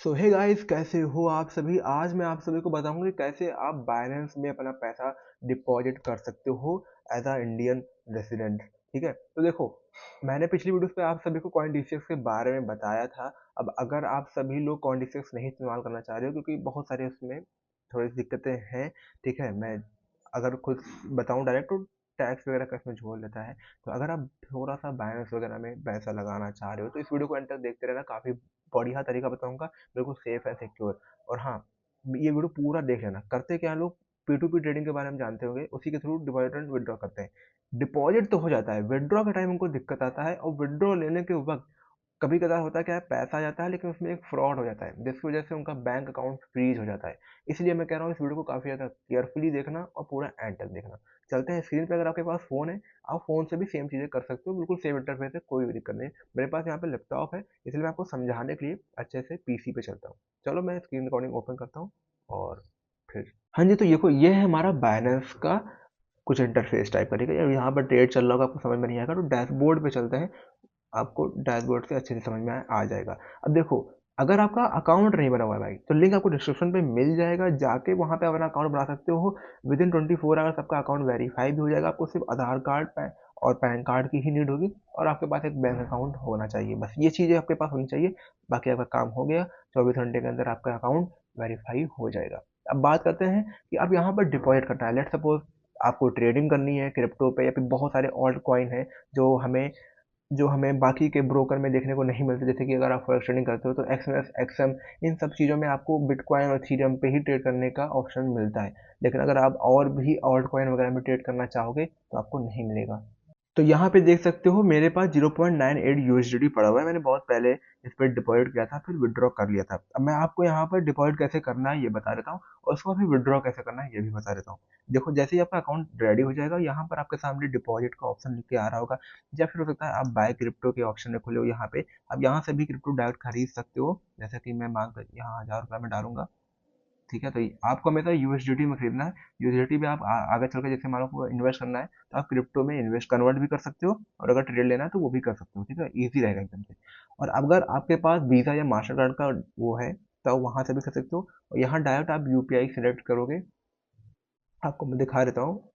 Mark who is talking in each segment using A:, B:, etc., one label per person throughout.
A: सो hey guys, कैसे हो आप सभी। आज मैं आप सभी को बताऊंगा कि कैसे आप बाइनेंस में अपना पैसा डिपॉजिट कर सकते हो एज अ इंडियन रेसिडेंट। ठीक है, तो देखो, मैंने पिछली वीडियोस पे आप सभी को कॉइन डीसीएक्स के बारे में बताया था। अब अगर आप सभी लोग कॉइन डीसीएक्स नहीं इस्तेमाल करना चाह रहे हो क्योंकि बहुत सारे उसमें थोड़ी सी दिक्कतें हैं, ठीक है, मैं अगर खुद बताऊं डायरेक्ट तो टैक्स वगैरह का इसमें झोल लेता है। तो अगर आप थोड़ा सा बाइनेंस वगैरह में पैसा लगाना चाह रहे हो तो इस वीडियो को एंड तक देखते रहना, काफ़ी बढ़िया तरीका बताऊंगा, बिल्कुल सेफ है, सिक्योर। और हाँ, ये वीडियो पूरा देख लेना। करते क्या लोग, P2P ट्रेडिंग के बारे में जानते होंगे, उसी के थ्रू डिपॉजिट एंड विड्रॉ करते हैं। डिपॉजिट तो हो जाता है, विड्रॉ के टाइम उनको दिक्कत आता है, और विड्रॉ लेने के वक्त कभी कभार होता है क्या है, पैसा आ जाता है लेकिन उसमें एक फ्रॉड हो जाता है जिसकी वजह से उनका बैंक अकाउंट फ्रीज हो जाता है। इसलिए मैं कह रहा हूँ इस वीडियो को काफ़ी ज़्यादा केयरफुली देखना और पूरा एंड तक देखना। चलते हैं स्क्रीन पे। अगर आपके पास फ़ोन है, आप फ़ोन से भी सेम चीज़ें कर सकते हो, बिल्कुल सेम इंटरफेस है, कोई भी दिक्कत नहीं है। मेरे पास यहाँ पे लैपटॉप है, इसलिए मैं आपको समझाने के लिए अच्छे से पीसी पे चलता हूँ। चलो मैं स्क्रीन रिकॉर्डिंग ओपन करता हूँ और फिर हाँ जी, तो देखो ये है हमारा बाइनेंस का कुछ इंटरफेस टाइप का। ठीक है, अब यहाँ पर ट्रेड चल रहा होगा, आपको समझ में नहीं आएगा तो डैशबोर्ड पे चलते हैं। आपको डैशबोर्ड से अच्छे से समझ में आ जाएगा। अब देखो, अगर आपका अकाउंट नहीं बना हुआ है भाई, तो लिंक आपको डिस्क्रिप्शन पे मिल जाएगा, जाके वहाँ पे अपना अकाउंट बना सकते हो। विद इन 24 आवर्स आपका अकाउंट वेरीफाई भी हो जाएगा। आपको सिर्फ आधार कार्ड और पैन कार्ड की ही नीड होगी, और आपके पास एक बैंक अकाउंट होना चाहिए। बस ये चीज़ें आपके पास होनी चाहिए, बाकी आपका काम हो गया। 24 घंटे के अंदर आपका अकाउंट वेरीफाई हो जाएगा। अब बात करते हैं कि अब यहाँ पर डिपॉजिट करना है। लेट सपोज आपको ट्रेडिंग करनी है क्रिप्टो पे, या फिर बहुत सारे ऑल्ट कॉइन है जो हमें बाकी के ब्रोकर में देखने को नहीं मिलते। जैसे कि अगर आप फॉरेक्स ट्रेडिंग करते हो तो एक्सएनएस, एक्सएम, इन सब चीज़ों में आपको बिटकॉइन और इथेरियम पे ही ट्रेड करने का ऑप्शन मिलता है। लेकिन अगर आप और भी ऑल्ट कॉइन वगैरह में ट्रेड करना चाहोगे तो आपको नहीं मिलेगा। तो यहाँ पे देख सकते हो मेरे पास 0.98 यूएसडीटी पड़ा हुआ है। मैंने बहुत पहले इस पर डिपॉजिट किया था, फिर विड्रॉ कर लिया था। अब मैं आपको यहाँ पर डिपॉजिट कैसे करना है ये बता देता हूँ, और उसको फिर विड्रॉ कैसे करना है ये भी बता देता हूँ। देखो, जैसे ही आपका अकाउंट रेडी हो जाएगा, यहाँ पर आपके सामने डिपॉजिट का ऑप्शन लिख के आ रहा होगा, या फिर हो सकता है आप बाय क्रिप्टो के ऑप्शन में खुले हो यहाँ पे। अब यहाँ से भी क्रिप्टो डायरेक्ट खरीद सकते हो। जैसे कि मैं मान कर यहाँ 1000 रुपये में डालूंगा। ठीक है, तो आपको हमेशा यूएसडीटी में खरीदना है। यूएसडीटी में आप आगे चल के जैसे मान लो को इन्वेस्ट करना है तो आप क्रिप्टो में इन्वेस्ट कन्वर्ट भी कर सकते हो, और अगर ट्रेड लेना है तो वो भी कर सकते हो। ठीक है, ईजी रहेगा एकदम से। और अगर आपके पास वीज़ा या मास्टर कार्ड का वो है तो वहाँ से भी कर सकते हो, और यहाँ डायरेक्ट आप यूपीआई सेलेक्ट करोगे। आपको मैं दिखा देता हूँ।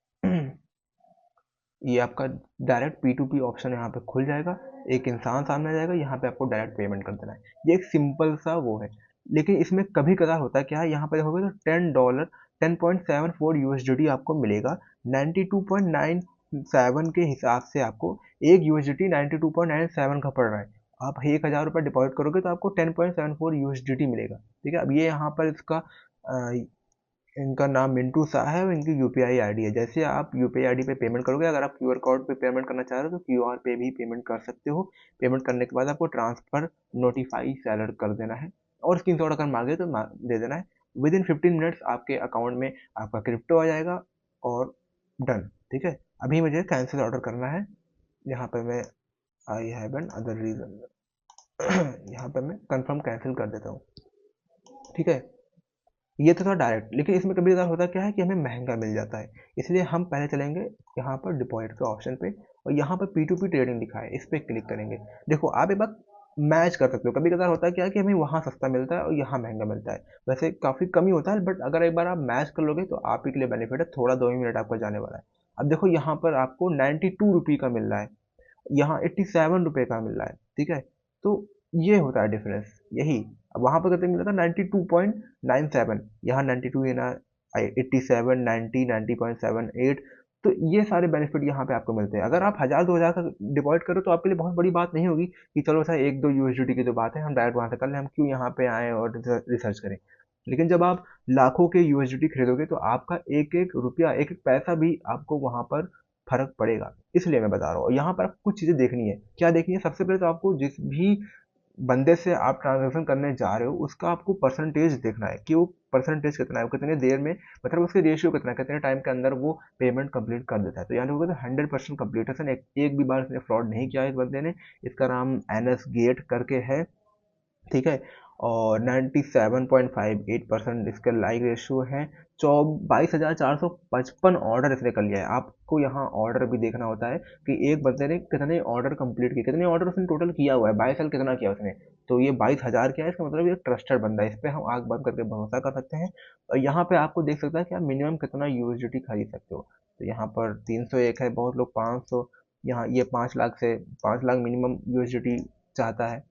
A: ये आपका डायरेक्ट P2P ऑप्शन यहाँ पे खुल जाएगा। एक इंसान सामने आ जाएगा, यहाँ पे आपको डायरेक्ट पेमेंट कर देना है। ये एक सिंपल सा वो है। लेकिन इसमें कभी कभार होता है क्या है, यहाँ पे देखोगे तो $10, 10.74 यूएसडीटी आपको मिलेगा। 92.97 के हिसाब से आपको एक यूएसडीटी 92.97 का पड़ रहा है। आप 1000 रुपये डिपॉजिट करोगे तो आपको 10.74 यूएसडीटी मिलेगा। ठीक है, अब ये यहाँ पर इसका इनका नाम मिंटू शाह है और इनकी यूपीआई आईडी है। जैसे आप यूपीआई आईडी पे पेमेंट करोगे, अगर आप क्यूआर कोड पे पेमेंट करना चाह रहे हो तो क्यूआर पे भी पेमेंट कर सकते हो। पेमेंट करने के बाद आपको ट्रांसफर नोटिफाई सेलर कर देना है, और स्क्रीनशॉट अगर मांगे तो दे देना है। विद इन 15 मिनट्स आपके अकाउंट में आपका क्रिप्टो आ जाएगा, और डन। ठीक है, अभी मुझे कैंसिल ऑर्डर करना है। यहाँ पे मैं I have another reason यहाँ पे मैं कंफर्म कैंसिल कर देता हूँ। ठीक है, ये तो था डायरेक्ट, लेकिन इसमें कभी कभार होता क्या है कि हमें महंगा मिल जाता है। इसलिए हम पहले चलेंगे यहाँ पर डिपॉजिट के ऑप्शन पे, और यहाँ पर P2P ट्रेडिंग लिखा है, इस पर क्लिक करेंगे। देखो, आप एक बार मैच कर सकते हो। कभी कभार होता है क्या है कि हमें वहाँ सस्ता मिलता है और यहाँ महंगा मिलता है। वैसे काफ़ी कम ही होता है, बट अगर एक बार आप मैच कर लोगे तो आप ही के लिए बेनिफिट है। थोड़ा 2 ही मिनट आपका जाने वाला है। अब देखो, यहाँ पर आपको 92 रुपये का मिल रहा है, यहाँ 87 रुपये का मिल रहा है। ठीक है, तो ये होता है डिफरेंस, यही। अब वहाँ पर कितने मिला था, 92.97, यहाँ 92 है ना, 87, 90, 90.78। तो ये सारे बेनिफिट यहाँ पे आपको मिलते हैं। अगर आप 1000 2000 का डिपॉजिट करो तो आपके लिए बहुत बड़ी बात नहीं होगी कि चलो सर 1 2 यूएसडीटी की तो बात है, हम डायरेक्ट वहाँ से कर लें, हम क्यों यहाँ पे आए और रिसर्च करें। लेकिन जब आप लाखों के यूएसडीटी खरीदोगे तो आपका एक एक रुपया, एक एक पैसा भी आपको वहाँ पर फर्क पड़ेगा। इसलिए मैं बता रहा हूँ, यहाँ पर आपको कुछ चीज़ें देखनी है। क्या देखनी है, सबसे पहले तो आपको जिस भी बंदे से आप ट्रांजेक्शन करने जा रहे हो उसका आपको परसेंटेज देखना है कि वो परसेंटेज कितना है, वो कितने देर में, मतलब उसके रेशियो कितना है, कितने टाइम के अंदर वो पेमेंट कंप्लीट कर देता है। तो यानी होगा तो 100% कंप्लीटेशन, एक भी बार इसने फ्रॉड नहीं किया है इस बंदे ने। इसका नाम एनएस गेट करके है। ठीक है, और 97.58% इसका लाइक रेशियो है। 22,455 ऑर्डर इसने कर लिया है। आपको यहाँ ऑर्डर भी देखना होता है कि एक बंदे ने कितने ऑर्डर कंप्लीट किए, कितने ऑर्डर उसने टोटल किया हुआ है, बाय सेल कितना किया उसने। तो ये 22,000 क्या है, इसका मतलब ये ट्रस्टेड बंदा है, इस पे हम आँख बंद करके भरोसा कर सकते हैं। और यहाँ पे आपको देख सकता है कि आप मिनिमम कितना यूएसडीटी खरीद सकते हो। तो यहाँ पर 301 है, बहुत लोग 500, यहाँ ये 5 लाख से 5 लाख मिनिमम यूएसडीटी चाहता है,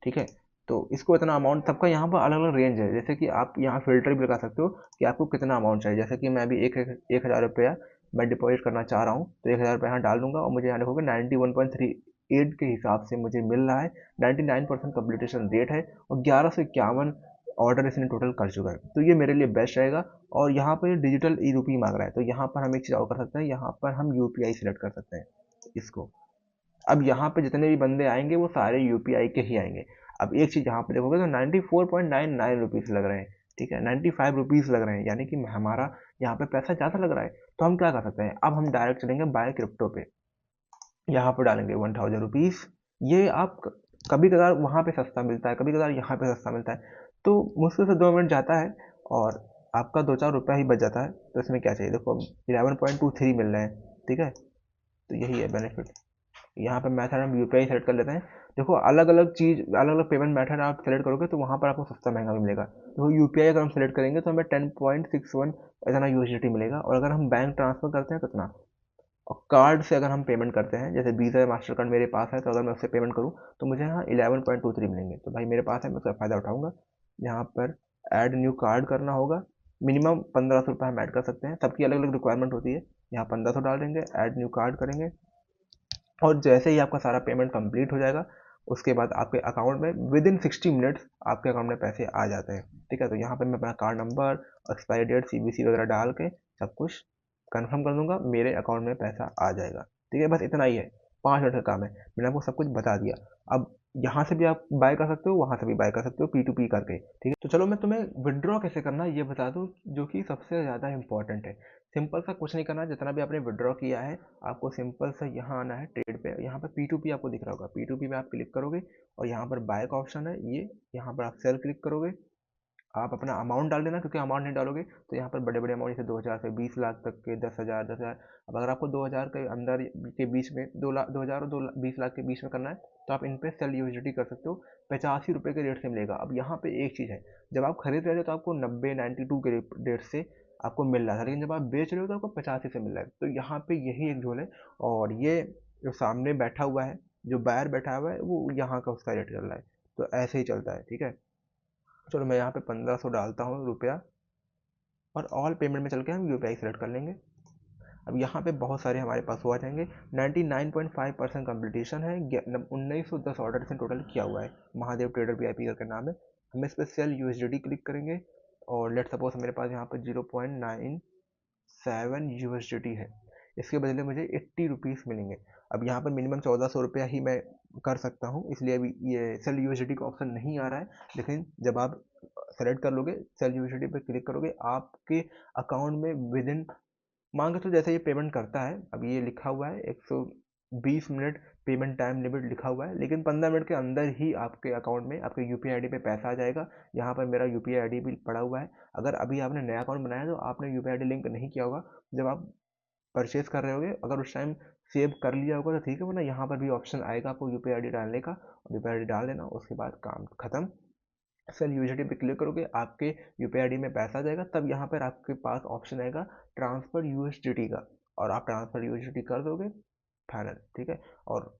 A: ठीक है। तो इसको इतना अमाउंट, सबका यहाँ पर अलग अलग रेंज है, जैसे कि आप यहाँ फिल्टर भी लगा सकते हो कि आपको कितना अमाउंट चाहिए। जैसे कि मैं अभी 1,000 रुपया मैं डिपॉजिट करना चाह रहा हूँ, तो 1,000 रुपया यहाँ डाल दूंगा और मुझे यहाँ लिखोगे 91.38 के हिसाब से मुझे मिल रहा है। 99% कम्प्लीटेशन रेट है और 1151 ऑर्डर इसने टोटल कर चुका है, तो ये मेरे लिए बेस्ट रहेगा। और यहाँ पर डिजिटल ई रूपी मांग रहा है, तो यहाँ पर हम एक चीज़ और कर सकते हैं, यहाँ पर हम यूपीआई सिलेक्ट कर सकते हैं इसको। अब यहाँ पे जितने भी बंदे आएंगे वो सारे यूपीआई के ही आएंगे। अब एक चीज़ यहाँ पे देखोगे तो 94.99 रुपीज़ लग रहे हैं, ठीक है, 95 रुपीज़ लग रहे हैं, यानी कि हमारा यहाँ पे पैसा ज़्यादा लग रहा है। तो हम क्या कर सकते हैं, अब हम डायरेक्ट चलेंगे बाय क्रिप्टो पे, यहाँ पर डालेंगे 1000 रुपीज़। ये आप कभी कभार वहाँ पे सस्ता मिलता है, कभी कभार यहाँ पे सस्ता मिलता है, तो मुश्किल से 2 मिनट जाता है और आपका 2-4 रुपया ही बच जाता है। तो इसमें क्या चाहिए, देखो अब 11.23 मिल रहे हैं, ठीक है, तो यही है बेनिफिट। यहाँ पे मेथड हम यूपीआई सेलेक्ट कर लेते हैं। देखो अलग अलग चीज़, अलग अलग पेमेंट मेथड आप सेलेक्ट करोगे तो वहाँ पर आपको सस्ता महंगा भी मिलेगा। तो यूपीआई अगर हम सेलेक्ट करेंगे तो हमें 10.61 इतना यूएसडीटी मिलेगा, और अगर हम बैंक ट्रांसफर करते हैं तो इतना। और कार्ड से अगर हम पेमेंट करते हैं, जैसे वीज़ा या मास्टर कार्ड मेरे पास है, तो अगर मैं उससे पेमेंट करूँ तो मुझे यहाँ 11.23 मिलेंगे। तो भाई मेरे पास है, मैं उसका फ़ायदा उठाऊंगा। यहाँ पर ऐड न्यू कार्ड करना होगा, मिनिमम 1500 रुपये हम ऐड कर सकते हैं, सबकी अलग अलग रिक्वायरमेंट होती है। यहाँ 1500 डाल देंगे, ऐड न्यू कार्ड करेंगे, और जैसे ही आपका सारा पेमेंट कंप्लीट हो जाएगा उसके बाद आपके अकाउंट में विद इन 60 मिनट्स आपके अकाउंट में पैसे आ जाते हैं, ठीक है। तो यहाँ पे मैं अपना card number, expiry date, CVC वगैरह डाल के सब कुछ कंफर्म कर दूंगा, मेरे अकाउंट में पैसा आ जाएगा, ठीक है। बस इतना ही है, 5 मिनट का काम है, मैंने आपको सब कुछ बता दिया। अब यहाँ से भी आप बाय कर सकते हो, वहाँ से भी बाय कर सकते हो, P2P करके, ठीक है। तो चलो मैं तुम्हें विड्रॉ कैसे करना है ये बता दूँ, जो कि सबसे ज़्यादा इंपॉर्टेंट है। सिंपल सा कुछ नहीं करना, जितना भी आपने विड्रॉ किया है आपको सिंपल से यहाँ आना है ट्रेड पे, यहाँ पर P2P आपको दिख रहा होगा, P2P में आप क्लिक करोगे और यहाँ पर बाय का ऑप्शन है ये, यहाँ पर आप सेल क्लिक करोगे। आप अपना अमाउंट डाल देना, क्योंकि अमाउंट नहीं डालोगे तो यहाँ पर बड़े बड़े अमाउंट, जैसे 2,000 से 20 लाख तक के, 10,000। अब अगर आपको 2,000 के अंदर के बीच में 2,000 और 20 लाख के बीच में करना है तो आप इन पे सेल यूजिटी कर सकते हो, 85 रुपये के रेट से मिलेगा। अब यहाँ पे एक चीज़ है, जब आप खरीद रहे थे तो आपको 90-92 के रेट से आपको मिल रहा था, लेकिन जब आप बेच रहे हो तो आपको 85 से मिल रहा है। तो यहाँ पे यही एक झोल है, और ये जो सामने बैठा हुआ है, जो बायर बैठा हुआ है, वो यहाँ का उसका रेट चल रहा है, तो ऐसे ही चलता है, ठीक है। चलो मैं यहाँ पे 1500 डालता हूँ रुपया, और ऑल पेमेंट में चल के हम यूपीआई सेलेक्ट कर लेंगे। अब यहाँ पे बहुत सारे हमारे पास हो आ जाएंगे। 99.5% कम्प्लीटेशन है, 1910 ऑर्डर इसने टोटल किया हुआ है, महादेव ट्रेडर वीआईपी करके नाम है। हम इस पर सेल यूएसडीटी क्लिक करेंगे, और लेट सपोज मेरे पास यहाँ पर 0.97 यूएसडीटी है, इसके बदले मुझे 80 रुपीज़ मिलेंगे। अब यहाँ पर मिनिमम 1400 रुपया ही मैं कर सकता हूँ, इसलिए अभी ये सेल यूएसडीटी का ऑप्शन नहीं आ रहा है। लेकिन जब आप सेलेक्ट कर लोगे, सेल यूएसडीटी पे क्लिक करोगे, आपके अकाउंट में विद इन, मान के तो जैसे ये पेमेंट करता है, अब ये लिखा हुआ है 120 मिनट पेमेंट टाइम लिमिट लिखा हुआ है, लेकिन 15 मिनट के अंदर ही आपके अकाउंट में आपके यूपीआई आईडी पे पैसा आ जाएगा। यहाँ पर मेरा यूपीआई आईडी भी पड़ा हुआ है। अगर अभी आपने नया अकाउंट बनाया है तो आपने यूपीआई आईडी लिंक नहीं किया होगा, जब आप परचेज कर रहे होगे, अगर उस टाइम सेव कर लिया होगा तो ठीक है, वरना यहाँ पर भी ऑप्शन आएगा आपको यूपीआई आईडी डालने का, यूपीआई आईडी डाल देना, उसके बाद काम खत्म। सेल यूएसडी पे क्लिक करोगे, आपके यूपीआई आईडी में पैसा आ जाएगा, तब यहाँ पर आपके पास ऑप्शन आएगा ट्रांसफर यूएसडीटी का, और आप ट्रांसफर यूएसडीटी कर दोगे, फाइनल, ठीक है। और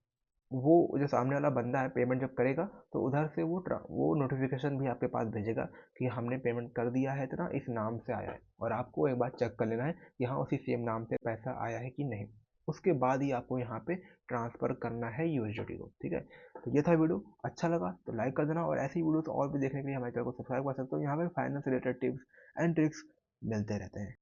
A: वो जो सामने वाला बंदा है पेमेंट जब करेगा तो उधर से वो नोटिफिकेशन भी आपके पास भेजेगा कि हमने पेमेंट कर दिया है इतना, इस नाम से आया है, और आपको एक बार चेक कर लेना है कि हाँ उसी सेम नाम से पैसा आया है कि नहीं। उसके बाद ही आपको यहाँ पे ट्रांसफ़र करना है यूएसडीटी को, ठीक है। तो ये था वीडियो, अच्छा लगा तो लाइक कर देना, और ऐसी वीडियोस और भी देखने के लिए हमारे चैनल को सब्सक्राइब कर सकते हो। यहाँ पे finance related tips and tricks मिलते रहते हैं।